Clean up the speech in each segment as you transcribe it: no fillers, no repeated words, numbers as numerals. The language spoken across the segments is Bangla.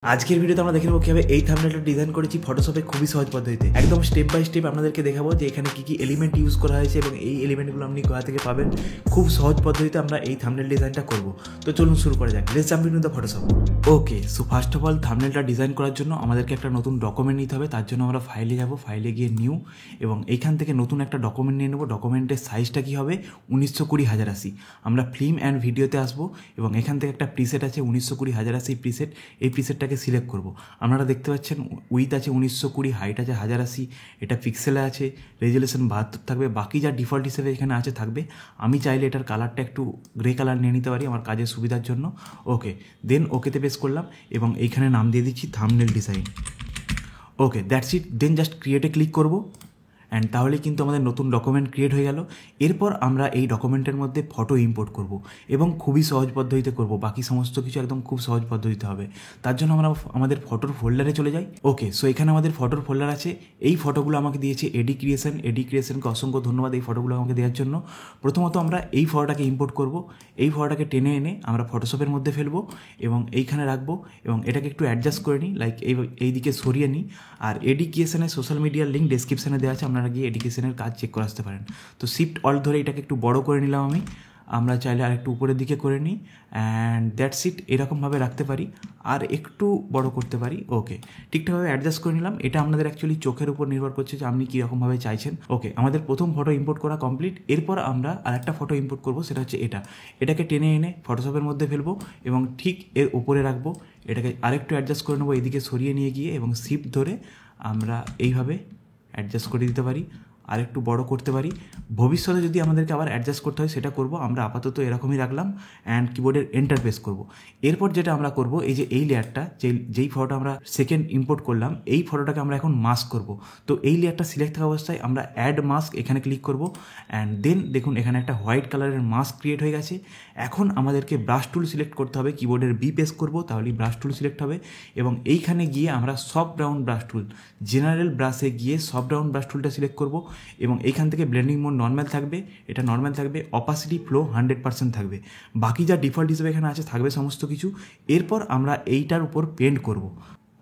আজকের ভিডিওতে আমরা দেখে নেবো কিভাবে এই থাম্বনেলটা ডিজাইন করেছি ফটোশপে খুবই সহজ পদ্ধতিতে একদম স্টেপ বাই স্টেপ আপনাদেরকে দেখাবো যে এখানে কি কি এলিমেন্ট ইউজ করা হয়েছে এবং এই এলিমেন্টগুলো আপনি কোথা থেকে পাবেন। খুব সহজ পদ্ধতিতে আমরা এই থাম্বনেল ডিজাইনটা করব। তো চলুন শুরু করা যাক। Let's jump into the Photoshop. Okay, so first of all থাম্বনেলটা ডিজাইন করার জন্য আমাদেরকে একটা নতুন ডকুমেন্ট নিতে হবে। তার জন্য আমরা ফাইলে যাব, ফাইলে গিয়ে নিউ এবং এইখান থেকে নতুন একটা ডকুমেন্ট নিয়ে নেবো। ডকুমেন্টের সাইজটা কী হবে 1920x1080। আমরা ফিল্ম অ্যান্ড ভিডিওতে আসবো এবং এখান থেকে একটা প্রিসেট আছে 1920x1080 প্রিসেট। এই প্রিসেটটাকে সিলেক্ট করব। আপনারা দেখতে পাচ্ছেন উইথ আছে 1920, হাইট আছে 1080, এটা পিক্সেলে আছে, রেজুলেশন 72 থাকবে। বাকি যা ডিফল্ট হিসেবে এখানে আছে থাকবে। আমি চাইলে এটার কালারটা একটু গ্রে কালার নিয়ে নিতে পারি আমার কাজের সুবিধার জন্য। ওকে, দেন ওকেতে প্রেস করলাম এবং এইখানে নাম দিয়ে দিচ্ছি thumbnail design. Okay, that's it. Then just ক্রিয়েটে ক্লিক করব অ্যান্ড তাহলে কিন্তু আমাদের নতুন ডকুমেন্ট ক্রিয়েট হয়ে গেল। এরপর আমরা এই ডকুমেন্টের মধ্যে ফটো ইম্পোর্ট করব এবং খুবই সহজ পদ্ধতিতে করব। বাকি সমস্ত কিছু একদম খুব সহজ পদ্ধতিতে হবে। তার জন্য আমরা আমাদের ফটোর ফোল্ডারে চলে যাই। ওকে, সো এখানে আমাদের ফটোর ফোল্ডার আছে। এই ফটোগুলো আমাকে দিয়েছে এডি ক্রিয়েশন। এডি ক্রিয়েশনকে অসংখ্য ধন্যবাদ এই ফটোগুলো আমাকে দেওয়ার জন্য। প্রথমত আমরা এই ফটোটাকে ইম্পোর্ট করব। এই ফটোটাকে টেনে এনে আমরা ফটোশপের মধ্যে ফেলবো এবং এইখানে রাখবো এবং এটাকে একটু অ্যাডজাস্ট করে নিই, লাইক এই দিকে সরিয়ে নিই। আর এডি ক্রিয়েশনের সোশ্যাল মিডিয়ার লিঙ্ক ডেসক্রিপশানে দেওয়া আছে, আপনারা গিয়ে এডুকেশনের কাজ চেক করে আসতে পারেন। তো শিফট অল ধরে এটাকে একটু বড় করে নিলাম আমি। আমরা চাইলে আর একটু উপরের দিকে করে নিই অ্যান্ড দ্যাটস ইট। এরকমভাবে রাখতে পারি আর একটু বড় করতে পারি। ওকে, ঠিকঠাকভাবে অ্যাডজাস্ট করে নিলাম। এটা আপনাদের অ্যাকচুয়ালি চোখের উপর নির্ভর করছে যে আপনি কীরকমভাবে চাইছেন। ওকে, আমাদের প্রথম ফটো ইম্পোর্ট করা কমপ্লিট। এরপর আমরা আরেকটা ফটো ইম্পোর্ট করবো, সেটা হচ্ছে এটাকে টেনে এনে ফটোশপের মধ্যে ফেলবো এবং ঠিক এর উপরে রাখবো। এটাকে আরেকটু অ্যাডজাস্ট করে নেবো, এদিকে সরিয়ে নিয়ে গিয়ে এবং শিফট ধরে আমরা এইভাবে অ্যাডজাস্ট করে দিতে পারি, আর একটু বড় করতে পারি। ভবিষ্যতে যদি আমাদেরকে আবার অ্যাডজাস্ট করতে হয় সেটা করব। আমরা আপাতত এরকমই রাখলাম অ্যান্ড কিবোর্ডের এন্টার প্রেস করব। এরপর যেটা আমরা করব, এই যে এই লেয়ারটা, যেই ফটোটা আমরা সেকেন্ড ইম্পোর্ট করলাম, এই ফটোটাকে আমরা এখন মাস্ক করব। তো এই লেয়ারটা সিলেক্ট থাকা অবস্থায় আমরা অ্যাড মাস্ক এখানে ক্লিক করব অ্যান্ড দেন দেখুন এখানে একটা হোয়াইট কালারের মাস্ক ক্রিয়েট হয়ে গেছে। এখন আমাদেরকে ব্রাশ টুল সিলেক্ট করতে হবে। কিবোর্ডের বি প্রেস করব, তাহলেই ব্রাশ টুল সিলেক্ট হবে এবং এইখানে গিয়ে আমরা soft round brush tool, general ব্রাশে গিয়ে সফট রাউন্ড ব্রাশ টুলটা সিলেক্ট করব এবং এইখান থেকে ব্লেন্ডিং মোড নর্মাল থাকবে, এটা নর্মাল থাকবে। অপাসিটি ফ্লো 100% থাকবে। বাকি যা ডিফল্ট হিসেবে এখানে আছে থাকবে সমস্ত কিছু। এরপর আমরা এইটার উপর পেন্ট করব।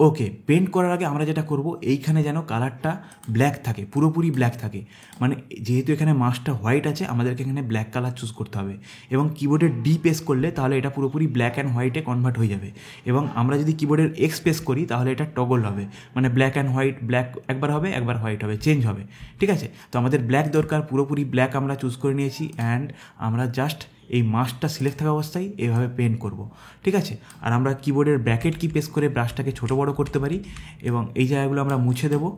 ওকে, পেন্ট করার আগে আমরা যেটা করব, এইখানে যেন কালারটা ব্ল্যাক থাকে, পুরোপুরি ব্ল্যাক থাকে। মানে যেহেতু এখানে মাস্কটা হোয়াইট আছে, আমাদেরকে এখানে ব্ল্যাক কালার চুজ করতে হবে এবং কিবোর্ডের ডি প্রেস করলে তাহলে এটা পুরোপুরি ব্ল্যাক অ্যান্ড হোয়াইটে কনভার্ট হয়ে যাবে। এবং আমরা যদি কিবোর্ডের এক্স প্রেস করি তাহলে এটা টগল হবে, মানে ব্ল্যাক অ্যান্ড হোয়াইট, ব্ল্যাক একবার হবে একবার হোয়াইট হবে, চেঞ্জ হবে। ঠিক আছে, তো আমাদের ব্ল্যাক দরকার, পুরোপুরি ব্ল্যাক আমরা চুজ করে নিয়েছি অ্যান্ড আমরা জাস্ট এই মাস্কটা সিলেক্ট থাকা অবস্থায় এইভাবে পেন্ট করব। ঠিক আছে, আর আমরা কিবোর্ডের ব্র্যাকেট কি প্রেস করে ব্রাশটাকে ছোটো বড়ো করতে পারি এবং এই জায়গাগুলো আমরা মুছে দেবো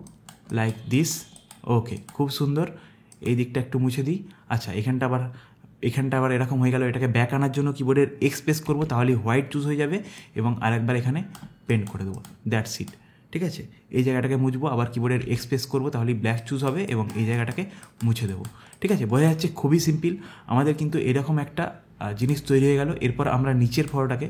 লাইক দিস। ওকে, খুব সুন্দর। এই দিকটা একটু মুছে দিই। আচ্ছা, এখানটা আবার এরকম হয়ে গেল। এটাকে ব্যাক আনার জন্য কিবোর্ডের এক্স প্রেস করবো, তাহলে হোয়াইট চুজ হয়ে যাবে এবং আরেকবার এখানে পেন্ট করে দেবো। That's it. ঠিক আছে, এই জায়গাটাকে মুছবো, আবার কিবোর্ডের এক্স প্রেস করবো, তাহলে ব্ল্যাক চুজ হবে এবং এই জায়গাটাকে মুছে দেবো। ঠিক আছে, বোঝা যাচ্ছে খুবই সিম্পল। আমাদের কিন্তু এরকম একটা জিনিস তৈরি হয়ে গেল। এরপর আমরা নিচের ফটোটাকে,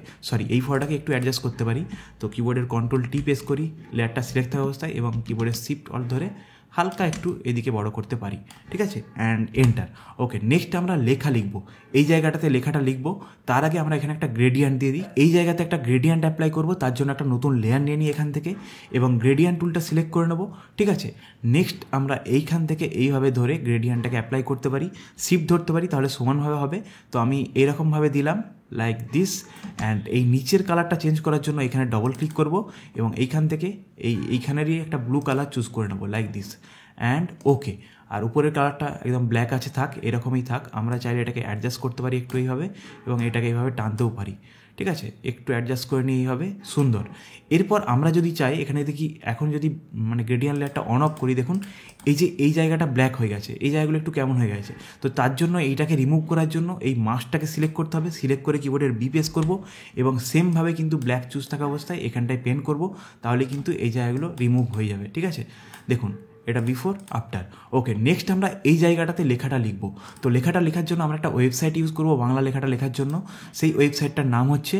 এই ফটোটাকে একটু অ্যাডজাস্ট করতে পারি। তো কিবোর্ডের কন্ট্রোল টি প্রেস করি লেয়ারটা সিলেক্ট থাকা অবস্থায় এবং কিবোর্ডের শিফট অল ধরে হালকা একটু এদিকে বড় করতে পারি। ঠিক আছে, অ্যান্ড এন্টার। ওকে, নেক্সট আমরা লেখা লিখবো। এই জায়গাটাতে লেখাটা লিখবো। তার আগে আমরা এখানে একটা গ্রেডিয়েন্ট দিয়ে দিই। এই জায়গাতে একটা গ্রেডিয়েন্ট অ্যাপ্লাই করবো, তার জন্য একটা নতুন লেয়ার নিয়ে নিই এখান থেকে এবং গ্রেডিয়েন্ট টুলটা সিলেক্ট করে নেবো। ঠিক আছে, নেক্সট আমরা এইখান থেকে এইভাবে ধরে গ্রেডিয়েন্টটাকে অ্যাপ্লাই করতে পারি, শিফট ধরতে পারি, তাহলে সমানভাবে হবে। তো আমি এইরকমভাবে দিলাম লাইক দিস অ্যান্ড এই নিচের কালারটা চেঞ্জ করার জন্য এখানে ডবল ক্লিক করব এবং এইখান থেকে এইখানেরই একটা ব্লু কালার চুজ করে নেবো লাইক দিস অ্যান্ড ওকে। আর উপরের কালারটা একদম ব্ল্যাক আছে, থাক, এরকমই থাক। আমরা চাইলে এটাকে অ্যাডজাস্ট করতে পারি একটু এইভাবে এবং এটাকে এইভাবে টানতেও পারি। ঠিক আছে, একটু অ্যাডজাস্ট করে নিয়ে এইভাবে, সুন্দর। এরপর আমরা যদি চাই এখানে দেখি, এখন যদি মানে গ্রেডিয়েন্ট লেয়ারটা অন অফ করি, দেখুন এই জায়গাটা ব্ল্যাক হয়ে গেছে, এই জায়গাগুলো একটু কেমন হয়ে গেছে। তো তার জন্য এইটাকে রিমুভ করার জন্য এই মাস্কটাকে সিলেক্ট করতে হবে। সিলেক্ট করে কিবোর্ডের বি প্রেস করবো এবং সেমভাবে কিন্তু ব্ল্যাক চুজ থাকা অবস্থায় এখানটায় পেন্ট করব, তাহলে কিন্তু এই জায়গাগুলো রিমুভ হয়ে যাবে। ঠিক আছে, দেখুন এটা বিফোর আফটার। ওকে, নেক্সট আমরা এই জায়গাটাতে লেখাটা লিখবো। তো লেখাটা লেখার জন্য আমরা একটা ওয়েবসাইট ইউজ করবো বাংলা লেখাটা লেখার জন্য। সেই ওয়েবসাইটটার নাম হচ্ছে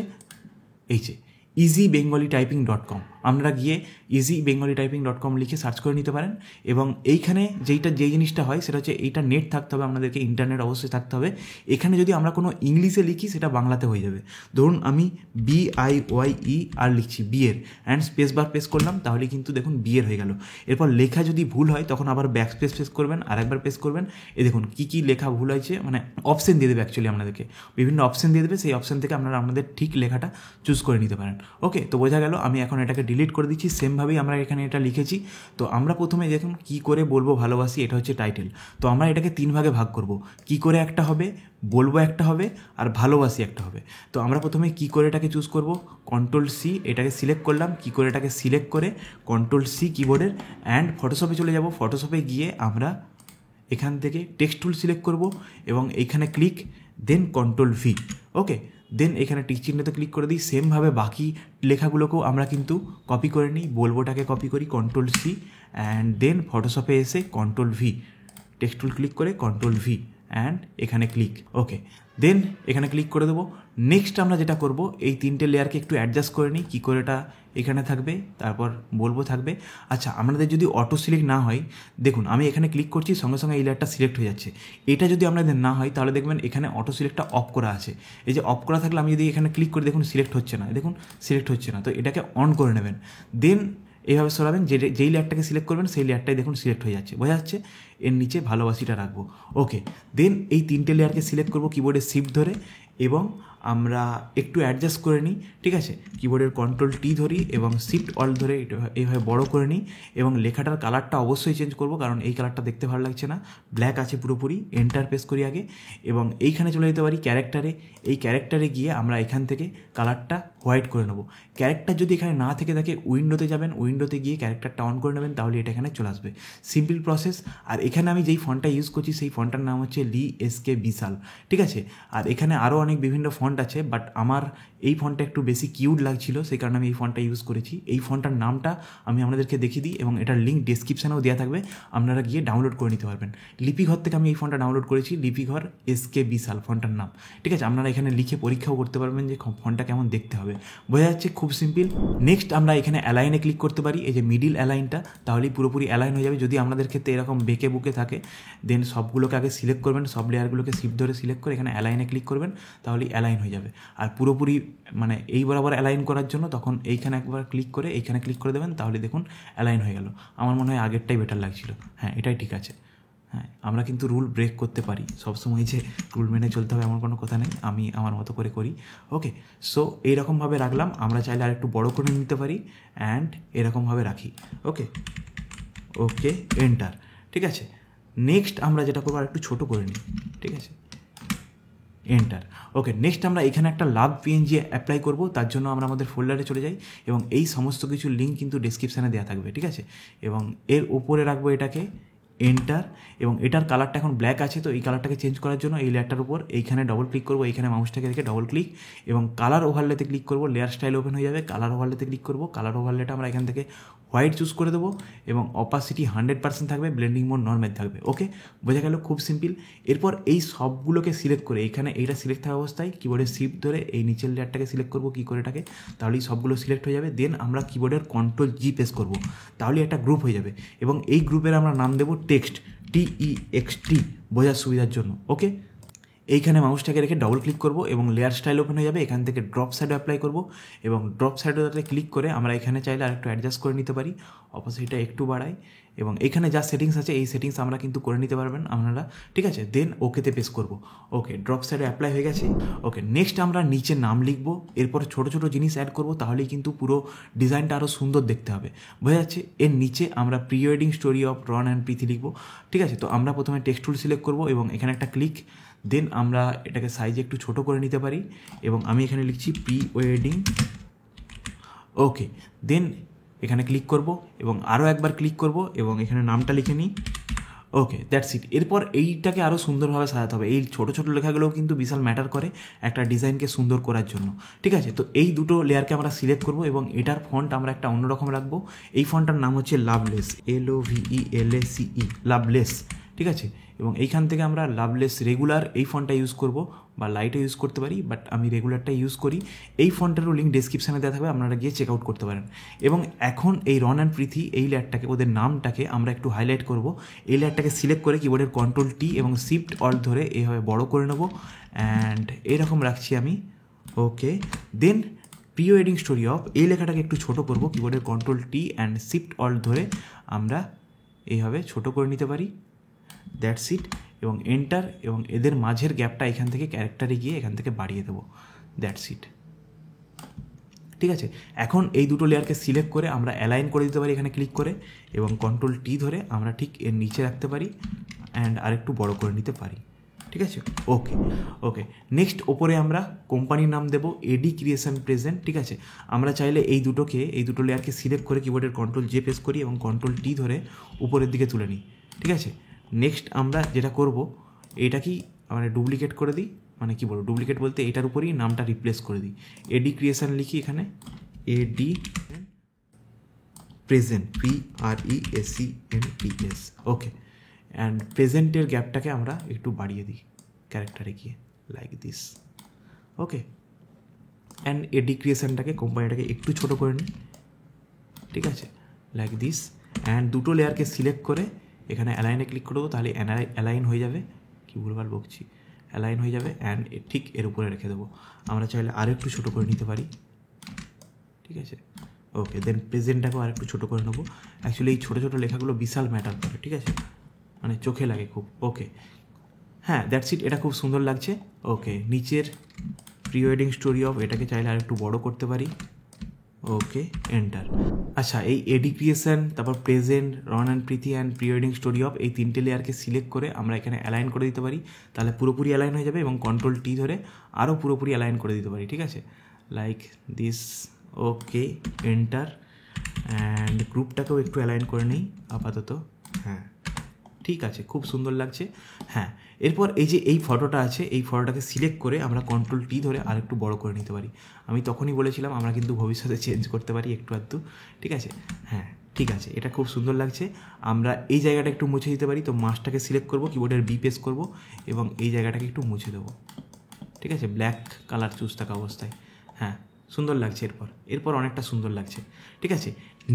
এই যে easybengali-typing.com, আপনারা গিয়ে easybengali-typing.com লিখে সার্চ করে নিতে পারেন। এবং এইখানে যেই জিনিসটা হয় সেটা হচ্ছে এইটা নেট থাকতে হবে, আপনাদেরকে ইন্টারনেট অবশ্যই থাকতে হবে। এখানে যদি আমরা কোনো ইংলিশে লিখি সেটা বাংলাতে হয়ে যাবে। ধরুন আমি BIYE আর লিখছি বিয়ের, অ্যান্ড স্পেস বার প্রেস করলাম, তাহলে কিন্তু দেখুন বিয়ের হয়ে গেল। এরপর লেখা যদি ভুল হয় তখন আবার ব্যাক স্পেস প্রেস করবেন, আর একবার প্রেস করবেন, দেখুন কী লেখা ভুল হয়েছে, মানে অপশন দিয়ে দেবে, অ্যাকচুয়ালি আপনাদেরকে বিভিন্ন অপশন দিয়ে দেবে, সেই অপশন থেকে আপনারা আপনাদের ঠিক লেখাটা চুজ করে নিতে পারেন। ওকে, তো বোঝা গেল। আমি এখন এটাকে ডিলিট করে দিচ্ছি। সেমভাবেই আমরা এখানে এটা লিখেছি। তো আমরা প্রথমে দেখুন কী করে বলবো ভালোবাসি, এটা হচ্ছে টাইটেল। তো আমরা এটাকে 3 ভাগে ভাগ করব। কী করে একটা হবে, বলবো একটা হবে, আর ভালোবাসি একটা হবে। তো আমরা প্রথমে কী করে এটাকে চুজ করব, Ctrl+C এটাকে সিলেক্ট করলাম, কী করে এটাকে সিলেক্ট করে Ctrl+C কিবোর্ডের, অ্যান্ড ফটোশপে চলে যাব। ফটোশপে গিয়ে আমরা এখান থেকে টেক্সট টুল সিলেক্ট করব এবং এইখানে ক্লিক, দেন Ctrl+V। ওকে, দেন এখানে টিক চিহ্নতে ক্লিক করে দিই। সেমভাবে বাকি লেখাগুলোকেও আমরা কিন্তু কপি করে নিই। বলবোটাকে কপি করি, Ctrl+C, অ্যান্ড দেন ফটোশপে এসে Ctrl+V, টেক্সট টুল ক্লিক করে Ctrl+V, অ্যান্ড এখানে ক্লিক। ওকে, দেন এখানে ক্লিক করে দেবো। নেক্সট আমরা যেটা করব, এই 3টে লেয়ারকে একটু অ্যাডজাস্ট করে নিই। কী করে এটা এখানে থাকবে, তারপর বলবো থাকবে। আচ্ছা, আমাদের যদি অটো সিলেক্ট না হয়, দেখুন আমি এখানে ক্লিক করছি, সঙ্গে সঙ্গে এই লেয়ারটা সিলেক্ট হয়ে যাচ্ছে। এটা যদি আপনাদের না হয় তাহলে দেখবেন এখানে অটো সিলেক্টটা অফ করা আছে। এই যে অফ করা থাকলে আমি যদি এখানে ক্লিক করি, দেখুন সিলেক্ট হচ্ছে না, দেখুন সিলেক্ট হচ্ছে না। তো এটাকে অন করে নেবেন। দেন এইভাবে সরাবেন, যেই লেয়ারটাকে সিলেক্ট করবেন সেই লেয়ারটাই দেখুন সিলেক্ট হয়ে যাচ্ছে, বোঝা যাচ্ছে। এর নিচে ভালোবাসিটা রাখবো। ওকে, দেন এই 3টে লেয়ারকে সিলেক্ট করবো কিবোর্ডে শিফট ধরে, এবং আমরা একটু অ্যাডজাস্ট করে নিই। ঠিক আছে, কিবোর্ডের Ctrl+T ধরি এবং শিফট অল্ট ধরে এইভাবে বড় করে নিই, এবং লেখাটার কালারটা অবশ্যই চেঞ্জ করব, কারণ এই কালারটা দেখতে ভালো লাগছে না, ব্ল্যাক আছে পুরোপুরি। এন্টার প্রেস করি আগে, এবং এইখানে চলে যেতে পারি ক্যারেক্টারে। এই ক্যারেক্টারে গিয়ে আমরা এখান থেকে কালারটা হোয়াইট করে নেব। ক্যারেক্টার যদি এখানে না থেকে থাকে, উইন্ডোতে যাবেন, উইন্ডোতে গিয়ে ক্যারেক্টারটা অন করে নেবেন, তাহলে এটা এখানে চলে আসবে। Simple process. আর এখানে আমি যেই ফন্টটা ইউজ করছি সেই ফন্টটার নাম হচ্ছে লি এসকে বিশাল। ঠিক আছে, আর এখানে আরও অনেক বিভিন্ন ফন্ট আছে, বাট আমার এই ফন্টটা একটু বেশি কিউট লাগছিল, সেই কারণে আমি এই ফন্টটা ইউজ করেছি। এই ফন্টটার নামটা আমি আপনাদেরকে দেখিয়ে দিই, এবং এটার লিঙ্ক ডেসক্রিপশানেও দেওয়া থাকবে, আপনারা গিয়ে ডাউনলোড করে নিতে পারবেন। লিপিঘর থেকে আমি এই ফন্টটা ডাউনলোড করেছি, লিপিঘর এসকে বিশাল ফন্টটার নাম। ঠিক আছে, আপনারা এখানে লিখে পরীক্ষাও করতে পারবেন যে ফন্টটা কেমন দেখতে হবে, বোঝা যাচ্ছে, খুব সিম্পল। নেক্সট আমরা এখানে অ্যালাইনে ক্লিক করতে পারি, এই যে মিডিল অ্যালাইনটা, তাহলেই পুরোপুরি অ্যালাইন হয়ে যাবে। যদি আপনাদের ক্ষেত্রে এরকম বেঁকে বুকে থাকে, দেন সবগুলোকে আগে সিলেক্ট করবেন, সব লেয়ারগুলোকে শিফট ধরে সিলেক্ট করে এখানে অ্যালাইনে ক্লিক করবেন, তাহলেই অ্যালাইন হয়ে যাবে। আর পুরোপুরি মানে এই বরাবর অ্যালাইন করার জন্য তখন এইখানে একবার ক্লিক করে এইখানে ক্লিক করে দেবেন, তাহলে দেখুন অ্যালাইন হয়ে গেল। আমার মনে হয় আগেরটাই বেটার লাগছিল। হ্যাঁ, এটাই ঠিক আছে। হ্যাঁ, আমরা কিন্তু রুল ব্রেক করতে পারি, সবসময় যে রুল মেনে চলতে হবে এমন কোনো কথা নেই, আমি আমার মতো করে করি। ওকে, সো এইরকমভাবে রাখলাম। আমরা চাইলে আর একটু বড়ো করে নিতে পারি, অ্যান্ড এরকমভাবে রাখি। ওকে ওকে, এন্টার। ঠিক আছে, নেক্সট আমরা যেটা করবো আর একটু ছোটো করে নিই। ঠিক আছে, এন্টার। ওকে, নেক্সট আমরা এখানে একটা লাভ PNG অ্যাপ্লাই করব। তার জন্য আমরা আমাদের ফোল্ডারে চলে যাই, এবং এই সমস্ত কিছু লিঙ্ক কিন্তু ডেসক্রিপশানে দেওয়া থাকবে। ঠিক আছে, এবং এর উপরে রাখবো এটাকে, এন্টার। এবং এটার কালারটা এখন ব্ল্যাক আছে, তো এই কালারটাকে চেঞ্জ করার জন্য এই লেয়ারটার উপর এইখানে ডবল ক্লিক করবো, এইখানে মাউসটাকে রেখে ডবল ক্লিক, এবং কালার ওভারলেতে ক্লিক করবো। লেয়ার স্টাইল ওপেন হয়ে যাবে, কালার ওভারলেতে ক্লিক করবো। কালার ওভারলেটা আমরা এখান থেকে হোয়াইট চুজ করে দেবো, এবং অপাসিটি 100% থাকবে, ব্লেন্ডিং মোড নর্মাল থাকবে। ওকে, বোঝা গেল, খুব সিম্পল। এরপর এই সবগুলোকে সিলেক্ট করে এখানে এইটা সিলেক্ট থাকা অবস্থায় কিবোর্ডের শিফট ধরে এই নিচের লেয়ারটাকে সিলেক্ট করবো, কী করে এটাকে, তাহলেই সবগুলো সিলেক্ট হয়ে যাবে। দেন আমরা কিবোর্ডের Ctrl+G প্রেস করবো, তাহলে একটা গ্রুপ হয়ে যাবে, এবং এই গ্রুপের আমরা নাম দেবো টেক্সট, TEXT, বোঝার সুবিধার জন্য। ওকে, এইখানে মাউসটাকে রেখে ডবল ক্লিক করব, এবং লেয়ার স্টাইল ওপেন হয়ে যাবে। এখান থেকে ড্রপ সাইডে অ্যাপ্লাই করব, এবং ড্রপ সাইডে ক্লিক করে আমরা এখানে চাইলে আরেকটু অ্যাডজাস্ট করে নিতে পারি, অপোজিটটা একটু বাড়াই, এবং এখানে যা সেটিংস আছে এই সেটিংস আমরা কিন্তু করে নিতে পারবেন আপনারা। ঠিক আছে, দেন ওকেতে প্রেস করব। ওকে, ড্রপ সাইডে অ্যাপ্লাই হয়ে গেছে। ওকে, নেক্সট আমরা নিচে নাম লিখব, এরপর ছোটো ছোটো জিনিস অ্যাড করব, তাহলেই কিন্তু পুরো ডিজাইনটা আরও সুন্দর দেখতে হবে, বোঝা যাচ্ছে। এর নিচে আমরা pre wedding story of Ron and Preeti লিখব। ঠিক আছে, তো আমরা প্রথমে টেক্সট টুল সিলেক্ট করব, এবং এখানে একটা ক্লিক, দেন আমরা এটাকে সাইজে একটু ছোটো করে নিতে পারি, এবং আমি এখানে লিখছি প্রি ওয়েডিং। ওকে, দেন এখানে ক্লিক করব, এবং আরও একবার ক্লিক করব, এবং এখানে নামটা লিখে নিই। ওকে, দ্যাটস ইট। এরপর এইটাকে আরও সুন্দরভাবে সাজাতে হবে। এই ছোটো ছোটো লেখাগুলোও কিন্তু বিশাল ম্যাটার করে একটা ডিজাইনকে সুন্দর করার জন্য। ঠিক আছে, তো এই দুটো লেয়ারকে আমরা সিলেক্ট করব, এবং এটার ফন্ট আমরা একটা অন্যরকম রাখবো। এই ফন্টটার নাম হচ্ছে লাভলেস, LOVELACE, লাভলেস। ঠিক আছে, এবং এইখান থেকে আমরা লাভলেস রেগুলার এই ফন্টটা ইউজ করব, বা লাইটও ইউজ করতে পারি, বাট আমি রেগুলারটা ইউজ করি। এই ফন্টেরও লিঙ্ক ডেসক্রিপশানে দেওয়া থাকবে, আপনারা গিয়ে চেক আউট করতে পারেন। এবং এখন এই রন অ্যান্ড প্রীতি এই লেয়ারটাকে, ওদের নামটাকে আমরা একটু হাইলাইট করব। এই লেয়ারটাকে সিলেক্ট করে কিবোর্ডের কন্ট্রোল টি এবং শিফট অল্ট ধরে এইভাবে বড় করে নেব, অ্যান্ড এইরকম রাখছি আমি। Okay, then pre wedding story of এই লেখাটাকে একটু ছোট করব, কিবোর্ডের control T and shift alt ধরে আমরা এইভাবে ছোট করে নিতে পারি। That's it. এবং এন্টার, এবং এদের মাঝের গ্যাপটা এখান থেকে ক্যারেক্টারে গিয়ে এখান থেকে বাড়িয়ে দেবো। That's it. ঠিক আছে, এখন এই দুটো লেয়ারকে সিলেক্ট করে আমরা অ্যালাইন করে দিতে পারি এখানে ক্লিক করে, এবং কন্ট্রোল টি ধরে আমরা ঠিক এর নিচে রাখতে পারি অ্যান্ড আরেকটু বড় করে নিতে পারি। ঠিক আছে, ওকে ওকে। নেক্সট ওপরে আমরা কোম্পানির নাম দেবো এডি ক্রিয়েশন প্রেজেন্ট। ঠিক আছে, আমরা চাইলে এই দুটো লেয়ারকে সিলেক্ট করে কিবোর্ডের কন্ট্রোল জে প্রেস করি এবং কন্ট্রোল টি ধরে উপরের দিকে তুলে নিই। ঠিক আছে, নেক্সট আমরা যেটা করব, এটা কি মানে ডুপ্লিকেট করে দিই, মানে কি বলবো ডুপ্লিকেট বলতে এটার উপরেই নামটা রিপ্লেস করে দিই। এডি ক্রিয়েশন লিখি এখানে, এডি প্রেজেন্ট, PRESENTS। ওকে, অ্যান্ড প্রেজেন্টের গ্যাপটাকে আমরা একটু বাড়িয়ে দিই ক্যারেক্টারে গিয়ে, লাইক দিস। ওকে, অ্যান্ড এডি ক্রিয়েশনটাকে, কোম্পানিটাকে একটু ছোট করে নিই। ঠিক আছে, লাইক দিস। অ্যান্ড দুটো লেয়ারকে সিলেক্ট করে এখানে অ্যালাইনে ক্লিক করবো, তাহলে অ্যালাইন হয়ে যাবে। কি ভুলভাল বকছি, অ্যালাইন হয়ে যাবে, অ্যান্ড ঠিক এর উপরে রেখে দেবো। আমরা চাইলে আরও একটু ছোটো করে নিতে পারি। ঠিক আছে, ওকে। দেন প্রেজেন্টটাকেও আরেকটু ছোটো করে নেবো। অ্যাকচুয়ালি এই ছোটো ছোটো লেখাগুলো বিশাল ম্যাটার করে। ঠিক আছে, মানে চোখে লাগে খুব। ওকে, হ্যাঁ, দ্যাটস ইট। এটা খুব সুন্দর লাগছে। ওকে, নিচের প্রি ওয়েডিং স্টোরি অফ এটাকে চাইলে আরেকটু বড় করতে পারি। Okay, enter. আচ্ছা, এই এডি ক্রিয়েশন, তারপর present, Ron and Preeti and pre wedding story of এই তিনটে লেয়ারকে সিলেক্ট করে আমরা এখানে অ্যালাইন করে দিতে পারি, তাহলে পুরোপুরি অ্যালাইন হয়ে যাবে। এবং কন্ট্রোল টি ধরে আরও পুরোপুরি অ্যালাইন করে দিতে পারি। ঠিক আছে, like this. Okay, enter. And গ্রুপটাকেও একটু অ্যালাইন করে নিই আপাতত। হ্যাঁ, ঠিক আছে, খুব সুন্দর লাগছে। হ্যাঁ, এরপর এই যে এই ফটোটা আছে, এই ফটোটাকে সিলেক্ট করে আমরা কন্ট্রোল টি ধরে আর একটু বড় করে নিতে পারি। আমি তখনই বলেছিলাম আমরা কিন্তু ভবিষ্যতে চেঞ্জ করতে পারি একটু আধটু। ঠিক আছে, হ্যাঁ ঠিক আছে, এটা খুব সুন্দর লাগছে। আমরা এই জায়গাটা একটু মুছে দিতে পারি, তো মাসটাকে সিলেক্ট করবো, কিবোর্ডের বি প্রেস করবো এবং এই জায়গাটাকে একটু মুছে দেবো। ঠিক আছে, ব্ল্যাক কালার চুজ থাকা অবস্থায়। হ্যাঁ, সুন্দর লাগছে। এরপর অনেকটা সুন্দর লাগছে। ঠিক আছে,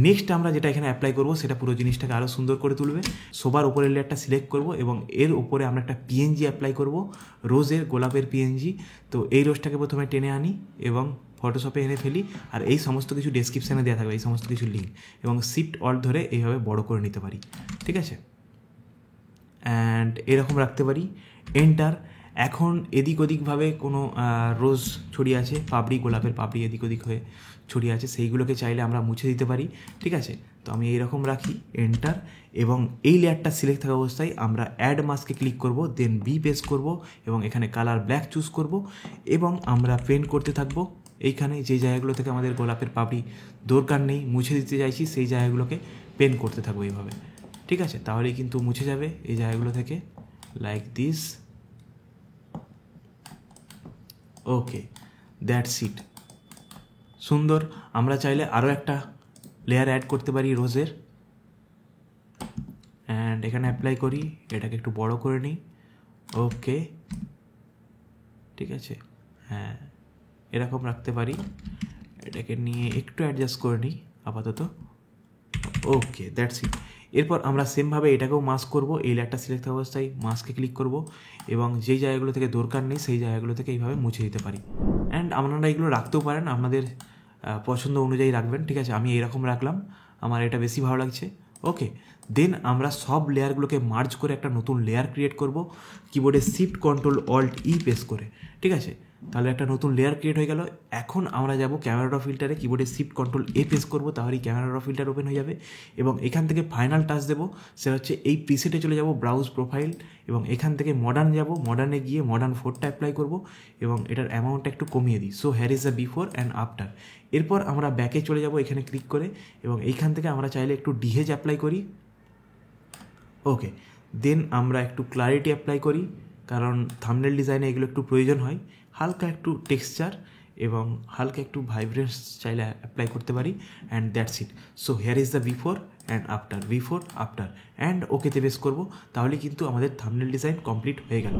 নেক্সট আমরা যেটা এখানে অ্যাপ্লাই করবো সেটা পুরো জিনিসটাকে আরও সুন্দর করে তুলবে। সবার উপরের লেয়ারটা সিলেক্ট করব এবং এর উপরে আমরা একটা পিএনজি অ্যাপ্লাই করব, রোজের, গোলাপের পিএনজি। তো এই রোজটাকে প্রথমে টেনে আনি এবং ফটোশপে এনে ফেলি, আর এই সমস্ত কিছু ডেসক্রিপশানে দেওয়া থাকবে, এই সমস্ত কিছু লিঙ্ক, এবং শিফট অল্ট ধরে এইভাবে বড় করে নিতে পারি। ঠিক আছে, অ্যান্ড এরকম রাখতে পারি। এন্টার। এখন এদিক ওদিকভাবে কোনো রোজ ছড়িয়ে আছে, পাপড়ি, গোলাপের পাপড়ি এদিক ওদিক হয়ে ছড়িয়ে আছে, সেইগুলোকে চাইলে আমরা মুছে দিতে পারি। ঠিক আছে, তো আমি এইরকম রাখি। এন্টার। এবং এই লেয়ারটা সিলেক্ট থাকা অবস্থায় আমরা অ্যাড মাস্কে ক্লিক করব, দেন বি প্রেস করব এবং এখানে কালার ব্ল্যাক চুজ করব এবং আমরা পেন্ট করতে থাকবো। এইখানে যে জায়গাগুলো থেকে আমাদের গোলাপের পাপড়ি দরকার নেই, মুছে দিতে চাইছি, সেই জায়গাগুলোকে পেন্ট করতে থাকবো এইভাবে। ঠিক আছে, তাহলেই কিন্তু মুছে যাবে এই জায়গাগুলো থেকে, লাইক দিস। ওকে, দ্যাটস ইট। সুন্দর। আমরা চাইলে আরও একটা লেয়ার অ্যাড করতে পারি রোজের, অ্যান্ড এখানে অ্যাপ্লাই করি, এটাকে একটু বড় করে নিই। ওকে, ঠিক আছে, হ্যাঁ এরকম রাখতে পারি। এটাকে নিয়ে একটু অ্যাডজাস্ট করে নিই আপাতত। ওকে, দ্যাটস ইট। এরপর আমরা সেমভাবে এটাকেও মাস্ক করব। এই লেয়ারটা সিলেক্ট অবস্থায় মাস্কে ক্লিক করব এবং যেই জায়গাগুলো থেকে দরকার নেই সেই জায়গাগুলো থেকে এইভাবে মুছে দিতে পারি। অ্যান্ড আপনারা এগুলো রাখতেও পারেন, আপনাদের পছন্দ অনুযায়ী রাখবেন। ঠিক আছে, আমি এইরকম রাখলাম, আমার এটা বেশি ভালো লাগছে। ওকে, দেন আমরা সব লেয়ারগুলোকে মার্জ করে একটা নতুন লেয়ার ক্রিয়েট করব, কিবোর্ডে shift control alt E press করে। ঠিক আছে, তাহলে একটা নতুন লেয়ার ক্রিয়েট হয়ে গেল। এখন আমরা যাব ক্যামেরা ড্র ফিল্টারে, কিবোর্ডে শিফট কন্ট্রোল এ প্রেস করবো, তাহলেই ক্যামেরা ড্র ফিল্টার ওপেন হয়ে যাবে। এবং এখান থেকে ফাইনাল টাচ দেবো, সেটা হচ্ছে এই প্রিসেটে চলে যাব, ব্রাউজ প্রোফাইল, এবং এখান থেকে মডার্ন যাব, মডার্নে গিয়ে মডার্ন 4টা অ্যাপ্লাই করব এবং এটার অ্যামাউন্টটা একটু কমিয়ে দিই। সো হ্যার is the before and after. এরপর আমরা ব্যাকে চলে যাব এখানে ক্লিক করে, এবং এইখান থেকে আমরা চাইলে একটু ডিহেজ অ্যাপ্লাই করি। ওকে, দেন আমরা একটু ক্লারিটি অ্যাপ্লাই করি, কারণ থাম্বনেল ডিজাইনে এগুলো একটু প্রয়োজন হয়। হালকা একটু টেক্সচার এবং হালকা একটু ভাইব্রেন্স চাইলে অ্যাপ্লাই করতে পারি, and that's it. So here is the before and after and ওকেতে বেস করবো, তাহলে কিন্তু আমাদের থাম্বনেল ডিজাইন কমপ্লিট হয়ে গেল।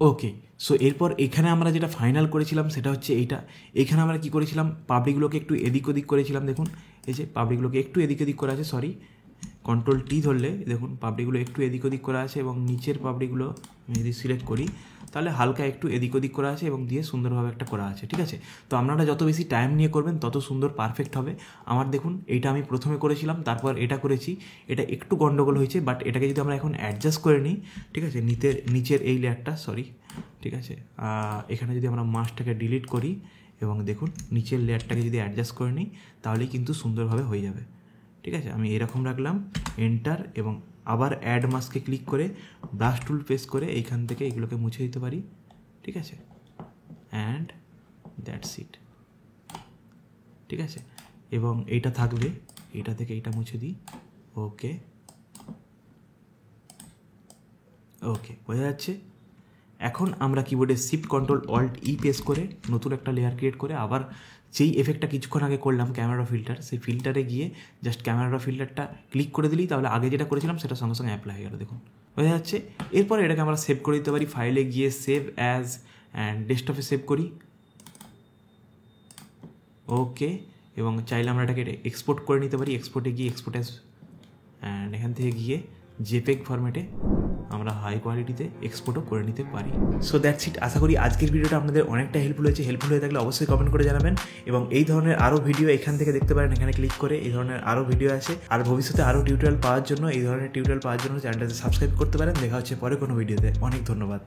ওকে, সো এরপর এখানে আমরা যেটা ফাইনাল করেছিলাম সেটা হচ্ছে এইটা। এখানে আমরা কী করেছিলাম, পাবলিকগুলোকে একটু এদিক ওদিক করেছিলাম। দেখুন এই যে পাবলিকগুলোকে একটু এদিক ওদিক করা আছে, সরি কন্ট্রোল টি ধরলে দেখুন পাবলিকগুলো একটু এদিক ওদিক করা আছে, এবং নিচের পাবলিকগুলো আমি যদি সিলেক্ট করি তাহলে হালকা একটু এদিক ওদিক করা আছে এবং দিয়ে সুন্দরভাবে একটা করা আছে, ঠিক আছে। তো আপনারা যত বেশি টাইম নিয়ে করবেন তত সুন্দর পারফেক্ট হবে। আমার দেখুন এইটা আমি প্রথমে করেছিলাম, তারপর এটা করেছি, এটা একটু গন্ডগোল হয়েছে, বাট এটাকে যদি আমরা এখন অ্যাডজাস্ট করে নিই, ঠিক আছে, নিচের এই লেয়ারটা, সরি, ঠিক আছে, এখানে যদি আমরা মাস্কটাকে ডিলিট করি এবং দেখুন নিচের লেয়ারটাকে যদি অ্যাডজাস্ট করে নিই তাহলেই কিন্তু সুন্দরভাবে হয়ে যাবে, ঠিক আছে। আমি এরকম রাখলাম, এন্টার, এবং আবার অ্যাড মাস্কে ক্লিক করে ব্রাশ টুল প্রেস করে এইখান থেকে এগুলোকে মুছে দিতে পারি, ঠিক আছে, অ্যান্ড দ্যাটস ইট, ঠিক আছে। এবং এইটা থাকবে, এইটা থেকে এইটা মুছে দিই, ওকে ওকে, বোঝা যাচ্ছে। এখন আমরা কিবোর্ডে shift control alt E press করে নতুন একটা লেয়ার ক্রিয়েট করে আবার যেই এফেক্টটা কিছুক্ষণ আগে করলাম ক্যামেরা ফিল্টার, সেই ফিল্টারে গিয়ে জাস্ট ক্যামেরা ফিল্টারটা ক্লিক করে দিলেই তাহলে আগে যেটা করেছিলাম সেটা সঙ্গে সঙ্গে অ্যাপ্লাই হয়ে গেল, দেখুন বোঝা যাচ্ছে। এরপর এটাকে আমরা সেভ করে দিতে পারি, ফাইলে গিয়ে সেভ অ্যাজ অ্যান্ড ডেস্কটপে সেভ করি, ওকে। এবং চাইলে আমরা এটাকে এক্সপোর্ট করে নিতে পারি, এক্সপোর্টে গিয়ে এক্সপোর্ট অ্যাজ, অ্যান্ড এখান থেকে গিয়ে জেপেগ ফরম্যাটে আমরা হাই কোয়ালিটিতে এক্সপোর্টও করে নিতে পারি। So that's it. আশা করি আজকের ভিডিওটা আপনাদের অনেকটা হেল্পফুল হয়েছে। হেল্পফুল হয়ে থাকলে অবশ্যই কমেন্ট করে জানাবেন, এবং এই ধরনের আরও ভিডিও এখান থেকে দেখতে পারেন, এখানে ক্লিক করে এই ধরনের আরও ভিডিও আছে। আর ভবিষ্যতে আরও টিউটোরিয়াল পাওয়ার জন্য, এই ধরনের টিউটোরিয়াল পাওয়ার জন্য চ্যানেলটাতে সাবস্ক্রাইব করতে পারেন। দেখা হচ্ছে পরে কোনো ভিডিওতে। অনেক ধন্যবাদ।